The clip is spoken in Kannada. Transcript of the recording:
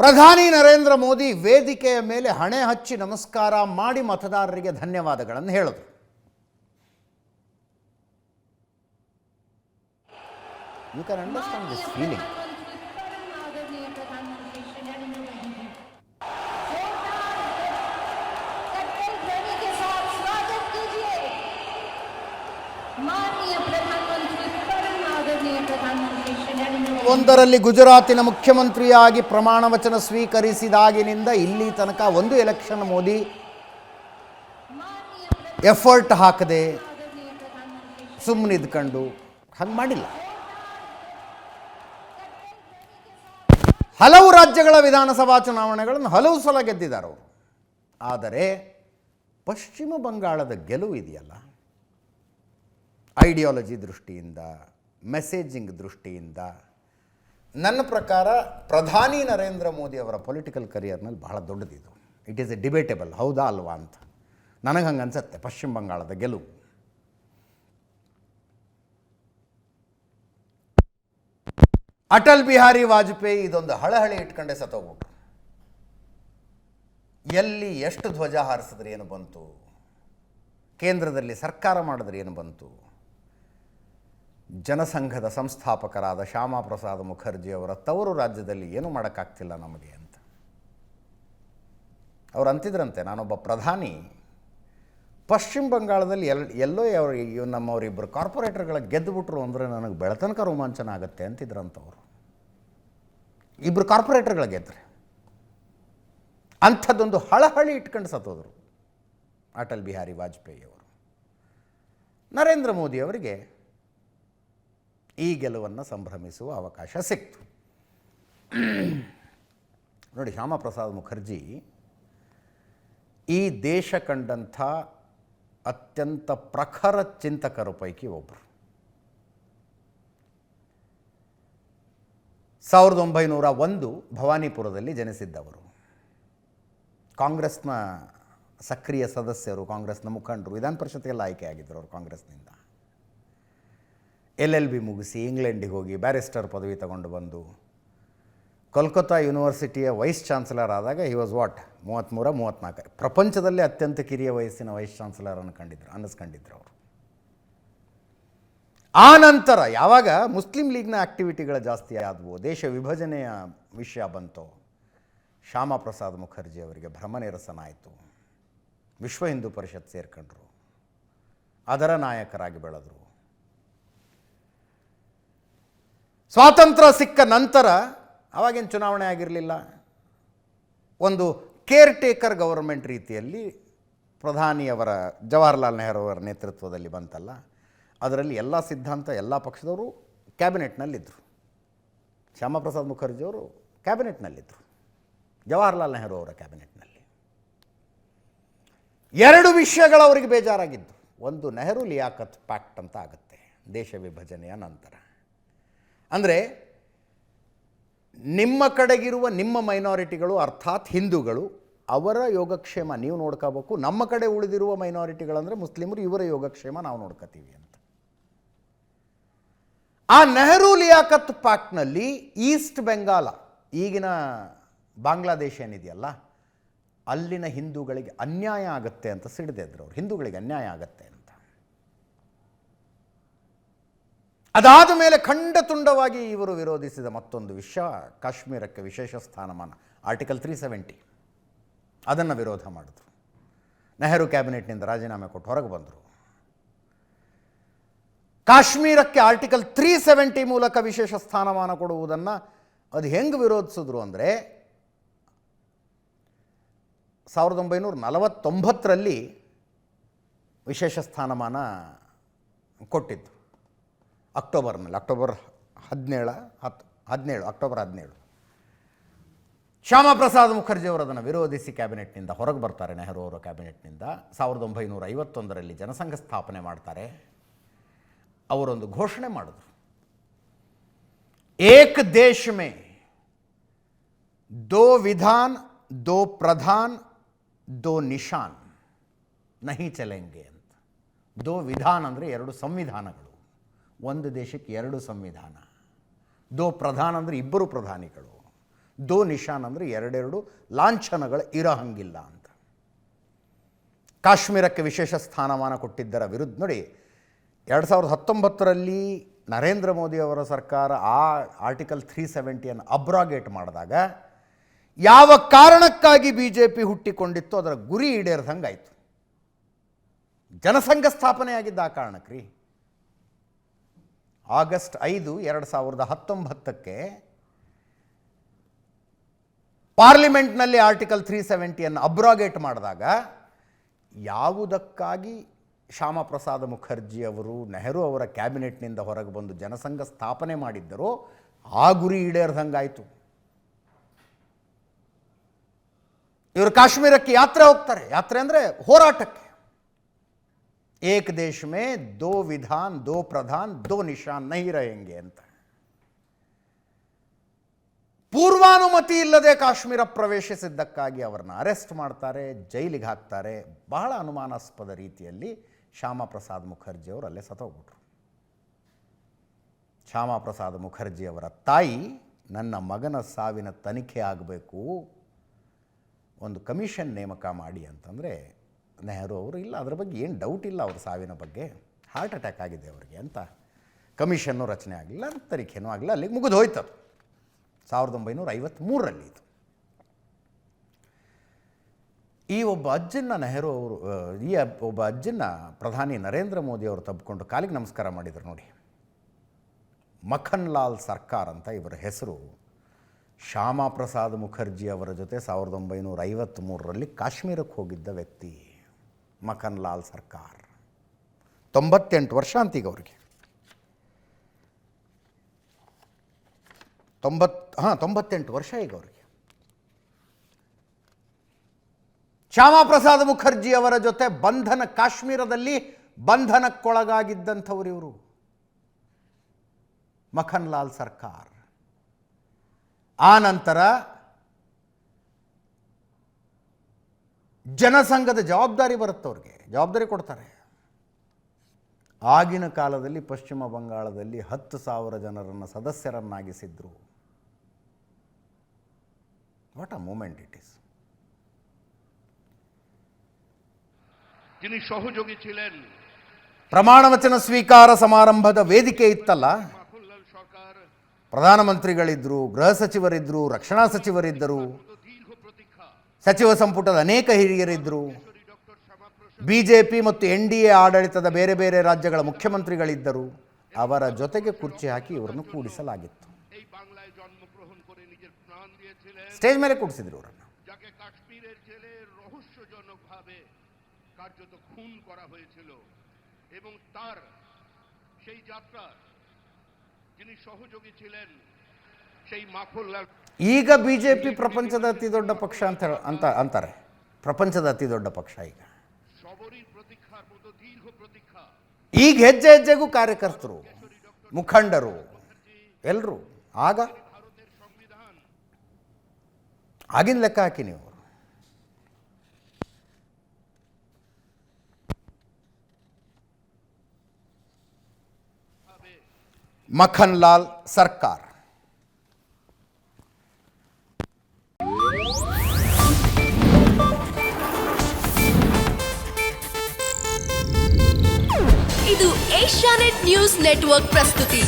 ಪ್ರಧಾನಿ ನರೇಂದ್ರ ಮೋದಿ ವೇದಿಕೆಯ ಮೇಲೆ ಹಣೆ ಹಚ್ಚಿ ನಮಸ್ಕಾರ ಮಾಡಿ ಮತದಾರರಿಗೆ ಧನ್ಯವಾದಗಳನ್ನು ಹೇಳಿದರು. You can understand this feeling. ಒಂದರಲ್ಲಿ ಗುಜರಾತಿನ ಮುಖ್ಯಮಂತ್ರಿಯಾಗಿ ಪ್ರಮಾಣ ವಚನ ಸ್ವೀಕರಿಸಿದಾಗಿನಿಂದ ಇಲ್ಲಿ ತನಕ ಒಂದು ಎಲೆಕ್ಷನ್ ಮೋದಿ ಎಫರ್ಟ್ ಹಾಕದೆ ಸುಮ್ಮನಿದ್ಕೊಂಡು ಹಾಗೆ ಮಾಡಿಲ್ಲ. ಹಲವು ರಾಜ್ಯಗಳ ವಿಧಾನಸಭಾ ಚುನಾವಣೆಗಳನ್ನು ಹಲವು ಸಲ ಗೆದ್ದಿದ್ದಾರೆ ಅವರು. ಆದರೆ ಪಶ್ಚಿಮ ಬಂಗಾಳದ ಗೆಲುವು ಇದೆಯಲ್ಲ, ಐಡಿಯಾಲಜಿ ದೃಷ್ಟಿಯಿಂದ, ಮೆಸೇಜಿಂಗ್ ದೃಷ್ಟಿಯಿಂದ ನನ್ನ ಪ್ರಕಾರ ಪ್ರಧಾನಿ ನರೇಂದ್ರ ಮೋದಿ ಅವರ ಪೊಲಿಟಿಕಲ್ ಕರಿಯರ್ನಲ್ಲಿ ಬಹಳ ದೊಡ್ಡದಿದು. ಇಟ್ ಈಸ್ ಎ ಡಿಬೇಟೇಬಲ್, ಹೌದಾ ಅಲ್ವಾ ಅಂತ ನನಗೆ ಹಂಗೆ ಅನ್ಸುತ್ತೆ. ಪಶ್ಚಿಮ ಬಂಗಾಳದ ಗೆಲುವು ಅಟಲ್ ಬಿಹಾರಿ ವಾಜಪೇಯಿ ಇದೊಂದು ಹಳಹಳಿ ಇಟ್ಕೊಂಡೆ ಸತ್ತೋಗ್ಬಿಟ್ರು. ಎಲ್ಲಿ ಎಷ್ಟು ಧ್ವಜ ಹಾರಿಸಿದ್ರೆ ಏನು ಬಂತು, ಕೇಂದ್ರದಲ್ಲಿ ಸರ್ಕಾರ ಮಾಡಿದ್ರೆ ಏನು ಬಂತು. ಜನಸಂಘದ ಸಂಸ್ಥಾಪಕರಾದ ಶ್ಯಾಮಾ ಪ್ರಸಾದ್ ಮುಖರ್ಜಿ ಅವರ ತವರು ರಾಜ್ಯದಲ್ಲಿ ಏನೂ ಮಾಡೋಕ್ಕಾಗ್ತಿಲ್ಲ ನಮಗೆ ಅಂತ ಅವ್ರು ಅಂತಿದ್ರಂತೆ. ನಾನೊಬ್ಬ ಪ್ರಧಾನಿ ಪಶ್ಚಿಮ ಬಂಗಾಳದಲ್ಲಿ ಎಲ್ಲೋ ನಮ್ಮವರಿಬ್ಬರು ಕಾರ್ಪೊರೇಟರ್ಗಳ ಗೆದ್ದುಬಿಟ್ರು ಅಂದರೆ ನನಗೆ ಬೆಳತನಕ ರೋಮಾಂಚನ ಆಗುತ್ತೆ ಅಂತಿದ್ರಂಥವ್ರು. ಇಬ್ಬರು ಕಾರ್ಪೊರೇಟರ್ಗಳ ಗೆದ್ದರೆ ಅಂಥದ್ದೊಂದು ಹಳಹಳಿ ಇಟ್ಕೊಂಡು ಸತ್ತೋದ್ರು ಅಟಲ್ ಬಿಹಾರಿ ವಾಜಪೇಯಿ ಅವರು. ನರೇಂದ್ರ ಮೋದಿ ಅವರಿಗೆ ಈ ಗೆಲುವನ್ನು ಸಂಭ್ರಮಿಸುವ ಅವಕಾಶ ಸಿಕ್ತು. ನೋಡಿ, ಶ್ಯಾಮಾ ಪ್ರಸಾದ್ ಮುಖರ್ಜಿ ಈ ದೇಶ ಕಂಡಂಥ ಅತ್ಯಂತ ಪ್ರಖರ ಚಿಂತಕರ ಪೈಕಿ ಒಬ್ಬರು. 1901 ಭವಾನಿಪುರದಲ್ಲಿ ಜನಿಸಿದ್ದವರು. ಕಾಂಗ್ರೆಸ್ನ ಸಕ್ರಿಯ ಸದಸ್ಯರು, ಕಾಂಗ್ರೆಸ್ನ ಮುಖಂಡರು, ವಿಧಾನ ಪರಿಷತ್ಗೆಲ್ಲ ಆಯ್ಕೆಯಾಗಿದ್ದರು ಅವರು ಕಾಂಗ್ರೆಸ್ನಿಂದ. LLB ಮುಗಿಸಿ ಇಂಗ್ಲೆಂಡಿಗೆ ಹೋಗಿ ಬ್ಯಾರಿಸ್ಟರ್ ಪದವಿ ತಗೊಂಡು ಬಂದು ಕೋಲ್ಕತ್ತಾ ಯೂನಿವರ್ಸಿಟಿಯ ವೈಸ್ ಚಾನ್ಸಲರ್ ಆದಾಗ ಹಿ ವಾಸ್ 33-34 ಪ್ರಪಂಚದಲ್ಲೇ ಅತ್ಯಂತ ಕಿರಿಯ ವಯಸ್ಸಿನ ವೈಸ್ ಚಾನ್ಸಲರ್ ಅನ್ನಿಸ್ಕೊಂಡಿದ್ರು ಅವರು. ಆ ನಂತರ ಯಾವಾಗ ಮುಸ್ಲಿಂ ಲೀಗ್ನ ಆ್ಯಕ್ಟಿವಿಟಿಗಳು ಜಾಸ್ತಿ ಆದವು, ದೇಶ ವಿಭಜನೆಯ ವಿಷಯ ಬಂತು, ಶ್ಯಾಮಾ ಪ್ರಸಾದ್ ಮುಖರ್ಜಿ ಅವರಿಗೆ ಭ್ರಮನಿರಸನ ಆಯಿತು. ವಿಶ್ವ ಹಿಂದೂ ಪರಿಷತ್ ಸೇರ್ಕೊಂಡ್ರು, ಅದರ ನಾಯಕರಾಗಿ ಬೆಳೆದರು. ಸ್ವಾತಂತ್ರ್ಯ ಸಿಕ್ಕ ನಂತರ ಅವಾಗೇನು ಚುನಾವಣೆ ಆಗಿರಲಿಲ್ಲ, ಒಂದು ಕೇರ್ ಟೇಕರ್ ಗವರ್ಮೆಂಟ್ ರೀತಿಯಲ್ಲಿ ಪ್ರಧಾನಿಯವರ ಜವಾಹರ್ಲಾಲ್ ನೆಹರು ಅವರ ನೇತೃತ್ವದಲ್ಲಿ ಬಂತಲ್ಲ, ಅದರಲ್ಲಿ ಎಲ್ಲ ಸಿದ್ಧಾಂತ ಎಲ್ಲ ಪಕ್ಷದವರು ಕ್ಯಾಬಿನೆಟ್ನಲ್ಲಿದ್ದರು. ಶ್ಯಾಮಾ ಪ್ರಸಾದ್ ಮುಖರ್ಜಿಯವರು ಕ್ಯಾಬಿನೆಟ್ನಲ್ಲಿದ್ದರು, ಜವಾಹರ್ಲಾಲ್ ನೆಹರು ಅವರ ಕ್ಯಾಬಿನೆಟ್ನಲ್ಲಿ. ಎರಡು ವಿಷಯಗಳು ಅವರಿಗೆ ಬೇಜಾರಾಗಿದ್ದು. ಒಂದು, ನೆಹರು ಲಿಯಾಕತ್ ಪ್ಯಾಕ್ಟ್ ಅಂತ ಆಗುತ್ತೆ ದೇಶ ವಿಭಜನೆಯ ನಂತರ. ಅಂದರೆ ನಿಮ್ಮ ಕಡೆಗಿರುವ ನಿಮ್ಮ ಮೈನಾರಿಟಿಗಳು ಅರ್ಥಾತ್ ಹಿಂದೂಗಳು, ಅವರ ಯೋಗಕ್ಷೇಮ ನೀವು ನೋಡ್ಕೋಬೇಕು. ನಮ್ಮ ಕಡೆ ಉಳಿದಿರುವ ಮೈನಾರಿಟಿಗಳಂದರೆ ಮುಸ್ಲಿಮರು, ಇವರ ಯೋಗಕ್ಷೇಮ ನಾವು ನೋಡ್ಕೋತೀವಿ ಅಂತ. ಆ ನೆಹರು ಲಿಯಾಕತ್ ಪ್ಯಾಕ್ಟ್ನಲ್ಲಿ ಈಸ್ಟ್ ಬೆಂಗಾಲ, ಈಗಿನ ಬಾಂಗ್ಲಾದೇಶ ಏನಿದೆಯಲ್ಲ, ಅಲ್ಲಿನ ಹಿಂದೂಗಳಿಗೆ ಅನ್ಯಾಯ ಆಗುತ್ತೆ ಅಂತ ಸಿಡಿದಿದ್ರು ಅವರು. ಹಿಂದೂಗಳಿಗೆ ಅನ್ಯಾಯ ಆಗತ್ತೆ ಅಂತ. ಅದಾದ ಮೇಲೆ ಖಂಡತುಂಡವಾಗಿ ಇವರು ವಿರೋಧಿಸಿದ ಮತ್ತೊಂದು ವಿಷಯ, ಕಾಶ್ಮೀರಕ್ಕೆ ವಿಶೇಷ ಸ್ಥಾನಮಾನ, ಆರ್ಟಿಕಲ್ 370, ಅದನ್ನು ವಿರೋಧ ಮಾಡಿದ್ರು. ನೆಹರು ಕ್ಯಾಬಿನೆಟ್ನಿಂದ ರಾಜೀನಾಮೆ ಕೊಟ್ಟು ಹೊರಗೆ ಬಂದರು. ಕಾಶ್ಮೀರಕ್ಕೆ ಆರ್ಟಿಕಲ್ 370 ಮೂಲಕ ವಿಶೇಷ ಸ್ಥಾನಮಾನ ಕೊಡುವುದನ್ನು ಅದು ಹೆಂಗೆ ವಿರೋಧಿಸಿದ್ರು ಅಂದರೆ 1949ರಲ್ಲಿ ವಿಶೇಷ ಸ್ಥಾನಮಾನ ಕೊಟ್ಟಿದ್ದು. ಅಕ್ಟೋಬರ್ 17 ಶ್ಯಾಮಾ ಪ್ರಸಾದ್ ಮುಖರ್ಜಿ ಅವರು ಅದನ್ನು ವಿರೋಧಿಸಿ ಕ್ಯಾಬಿನೆಟ್ನಿಂದ ಹೊರಗೆ ಬರ್ತಾರೆ. ನೆಹರು ಅವರ ಕ್ಯಾಬಿನೆಟ್ನಿಂದ 1951ರಲ್ಲಿ ಜನಸಂಘ ಸ್ಥಾಪನೆ ಮಾಡ್ತಾರೆ. ಅವರೊಂದು ಘೋಷಣೆ ಮಾಡಿದ್ರು, ಏಕ್ ದೇಶ್ ಮೇ ದೋ ವಿಧಾನ್ ದೋ ಪ್ರಧಾನ್ ದೋ ನಿಶಾನ್ ನಹಿ ಚಲೆಂಗೆ ಅಂತ. ದೋ ವಿಧಾನ್ ಅಂದರೆ ಎರಡು ಸಂವಿಧಾನಗಳು, ಒಂದು ದೇಶಕ್ಕೆ ಎರಡು ಸಂವಿಧಾನ. ದೋ ಪ್ರಧಾನ್ ಅಂದರೆ ಇಬ್ಬರು ಪ್ರಧಾನಿಗಳು, ದೋ ನಿಶಾನ್ ಅಂದರೆ ಎರಡೆರಡು ಲಾಂಛನಗಳು ಇರೋ ಹಂಗಿಲ್ಲ ಅಂತ. ಕಾಶ್ಮೀರಕ್ಕೆ ವಿಶೇಷ ಸ್ಥಾನಮಾನ ಕೊಟ್ಟಿದ್ದರ ವಿರುದ್ಧ ನೋಡಿ 2019ರಲ್ಲಿ ನರೇಂದ್ರ ಮೋದಿಯವರ ಸರ್ಕಾರ ಆ ಆರ್ಟಿಕಲ್ 370 ಅಬ್ರಾಗೇಟ್ ಮಾಡಿದಾಗ ಯಾವ ಕಾರಣಕ್ಕಾಗಿ BJP ಹುಟ್ಟಿಕೊಂಡಿತ್ತು ಅದರ ಗುರಿ ಈಡೇರ್ದಂಗಾಯಿತು. ಜನಸಂಘ ಸ್ಥಾಪನೆಯಾಗಿದ್ದ ಆ ಕಾರಣಕ್ಕೆ ರೀ. ಆಗಸ್ಟ್ 5, 2019ಕ್ಕೆ ಪಾರ್ಲಿಮೆಂಟ್ನಲ್ಲಿ ಆರ್ಟಿಕಲ್ 370 ಅಬ್ರಾಗೇಟ್ ಮಾಡಿದಾಗ ಯಾವುದಕ್ಕಾಗಿ ಶ್ಯಾಮಾ ಪ್ರಸಾದ್ ಮುಖರ್ಜಿ ಅವರು ನೆಹರು ಅವರ ಕ್ಯಾಬಿನೆಟ್ನಿಂದ ಹೊರಗೆ ಬಂದು ಜನಸಂಘ ಸ್ಥಾಪನೆ ಮಾಡಿದ್ದರೋ ಆ ಗುರಿ ಈಡೇರ್ದಂಗಾಯಿತು. ಇವರು ಕಾಶ್ಮೀರಕ್ಕೆ ಯಾತ್ರೆ ಹೋಗ್ತಾರೆ. ಯಾತ್ರೆ ಅಂದರೆ ಹೋರಾಟಕ್ಕೆ. ಏಕ್ ದೇಶ ಮೇ ದೋ ವಿಧಾನ್ ದೋ ಪ್ರಧಾನ್ ದೋ ನಿಶಾನ್ ನಹಿ रहेंगे ಅಂತ. ಪೂರ್ವಾನುಮತಿ ಇಲ್ಲದೆ ಕಾಶ್ಮೀರ ಪ್ರವೇಶಿಸಿದ್ದಕ್ಕಾಗಿ ಅವರನ್ನು ಅರೆಸ್ಟ್ ಮಾಡ್ತಾರೆ, ಜೈಲಿಗೆ ಹಾಕ್ತಾರೆ. ಬಹಳ ಅನುಮಾನಾಸ್ಪದ ರೀತಿಯಲ್ಲಿ ಶ್ಯಾಮಾ ಪ್ರಸಾದ್ ಮುಖರ್ಜಿ ಅವರು ಅಲ್ಲೇ ಸತ್ತೋಗ್ಬಿಟ್ರು. ಶ್ಯಾಮಾ ಪ್ರಸಾದ್ ಮುಖರ್ಜಿ ಅವರ ತಾಯಿ, ನನ್ನ ಮಗನ ಸಾವಿನ ತನಿಖೆ ಆಗಬೇಕು, ಒಂದು ಕಮಿಷನ್ ನೇಮಕ ಮಾಡಿ ಅಂತಂದರೆ ನೆಹರು ಅವರು ಇಲ್ಲ, ಅದರ ಬಗ್ಗೆ ಏನು ಡೌಟ್ ಇಲ್ಲ, ಅವ್ರ ಸಾವಿನ ಬಗ್ಗೆ ಹಾರ್ಟ್ ಅಟ್ಯಾಕ್ ಆಗಿದೆ ಅವರಿಗೆ ಅಂತ. ಕಮಿಷನ್ನು ರಚನೆ ಆಗಲಿಲ್ಲ, ತನಿಖೆನೂ ಆಗಲಿಲ್ಲ, ಅಲ್ಲಿಗೆ ಮುಗಿದು ಹೋಯ್ತದು. 1953ರಲ್ಲಿ ಇದು. ಈ ಒಬ್ಬ ಅಜ್ಜನ್ನ ನೆಹರು ಅವರು ಒಬ್ಬ ಅಜ್ಜನ್ನ ಪ್ರಧಾನಿ ನರೇಂದ್ರ ಮೋದಿ ಅವರು ತಬ್ಬಿಕೊಂಡು ಕಾಲಿಗೆ ನಮಸ್ಕಾರ ಮಾಡಿದರು ನೋಡಿ. ಮಖನ್ ಲಾಲ್ ಸರ್ಕಾರ್ ಅಂತ ಇವರ ಹೆಸರು. ಶ್ಯಾಮಾ ಪ್ರಸಾದ್ ಮುಖರ್ಜಿ ಅವರ ಜೊತೆ 1953ರಲ್ಲಿ ಕಾಶ್ಮೀರಕ್ಕೆ ಹೋಗಿದ್ದ ವ್ಯಕ್ತಿ ಮಖನ್ ಲಾಲ್ ಸರ್ಕಾರ್. 98 ವರ್ಷ ಅಂತೀಗ ಅವರಿಗೆ. 98 ವರ್ಷ ಈಗ ಅವರಿಗೆ. ಶ್ಯಾಮಾ ಪ್ರಸಾದ್ ಮುಖರ್ಜಿ ಅವರ ಜೊತೆ ಕಾಶ್ಮೀರದಲ್ಲಿ ಬಂಧನಕ್ಕೊಳಗಾಗಿದ್ದಂಥವ್ರು ಇವರು ಮಖನ್ ಲಾಲ್ ಸರ್ಕಾರ್. ಆ ನಂತರ ಜನಸಂಘದ ಜವಾಬ್ದಾರಿ ಬರುತ್ತೆ ಅವ್ರಿಗೆ, ಜವಾಬ್ದಾರಿ ಕೊಡ್ತಾರೆ. ಆಗಿನ ಕಾಲದಲ್ಲಿ ಪಶ್ಚಿಮ ಬಂಗಾಳದಲ್ಲಿ 10,000 ಜನರನ್ನು ಸದಸ್ಯರನ್ನಾಗಿಸಿದ್ರು. What a moment it is. যিনি সহযোগী ছিলেন ಪ್ರಮಾಣ ವಚನ ಸ್ವೀಕಾರ ಸಮಾರಂಭದ ವೇದಿಕೆ ಇತ್ತಲ್ಲ, ಪ್ರಧಾನಮಂತ್ರಿಗಳಿದ್ದರು, ಗೃಹ ಸಚಿವರಿದ್ದರು, ರಕ್ಷಣಾ ಸಚಿವರಿದ್ದರು, ಸಚಿವ ಸಂಪುಟದ ಅನೇಕ ಹಿರಿಯರಿದ್ದರು. BJP ಮತ್ತು NDA ಆಡಳಿತದ ಬೇರೆ ಬೇರೆ ರಾಜ್ಯಗಳ ಮುಖ್ಯಮಂತ್ರಿಗಳಿದ್ದರು. ಅವರ ಜೊತೆಗೆ ಕುರ್ಚಿ ಹಾಕಿ ಇವರನ್ನು ಕೂಡಿಸಲಾಗಿತ್ತು. ಸ್ಟೇಜ್ ಮೇಲೆ ಕೂಡಿಸಿದ್ರು ಅವರನ್ನು. কাশ্মীরের জেলে রহস্যজনকভাবে কার্যত খুন করা হয়েছিল এবং তার সেই যাত্রার যিনি সহযোগী ছিলেন সেই মাখনলাল. ಈಗ BJP ಪ್ರಪಂಚದ ಅತಿ ದೊಡ್ಡ ಪಕ್ಷ ಅಂತ ಅಂತಾರೆ. ಪ್ರಪಂಚದ ಅತಿ ದೊಡ್ಡ ಪಕ್ಷ ಈಗ. ಈಗ ಹೆಜ್ಜೆ ಹೆಜ್ಜೆಗೂ ಕಾರ್ಯಕರ್ತರು, ಮುಖಂಡರು ಎಲ್ಲರೂ. ಆಗಿನ ಲೆಕ್ಕ ಹಾಕಿ ನೀವು. ಮಖನ್ ಲಾಲ್ ಸರ್ಕಾರ್. ಇದು ಏಷ್ಯಾನೆಟ್ ನ್ಯೂಸ್ ನೆಟ್ವರ್ಕ್ ಪ್ರಸ್ತುತಿ.